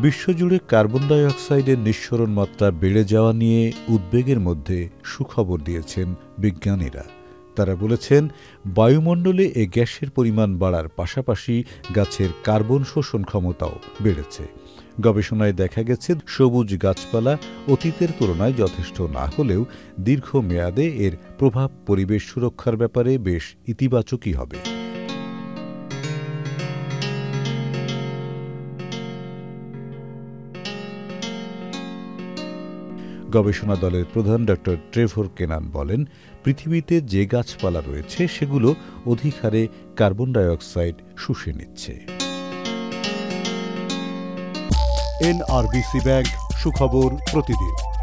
বিশ্বজুড়ে carbon die অক্সাইডের নিঃসরণ মাত্রা বেড়ে যাওয়া নিয়ে উদ্বেগের মধ্যে সুখবর দিয়েছেন বিজ্ঞানীরা। তারা বলেছেন, বায়ুমণ্ডলে এ গ্যাসের পরিমাণ বাড়ার পাশাপাশি গাছের কার্বন শোষণ ক্ষমতাও বেড়েছে। গবেষণায় দেখা গেছে, সবুজ গাছপালা অতীতের তুলনায় যথেষ্ট না হলেও দীর্ঘমেয়াদে এর প্রভাব পরিবেশ সুরক্ষার ব্যাপারে বেশ ইতিবাচকই হবে। গবেষণা দলের প্রধান ড. ট্রেভর কেনান বলেন, পৃথিবীতে যে গাছপালা রয়েছে সেগুলো অধিক হারে কার্বন ডাই অক্সাইড শুষে নিচ্ছে। NRBC ব্যাংক, সুখবর প্রতিদিন।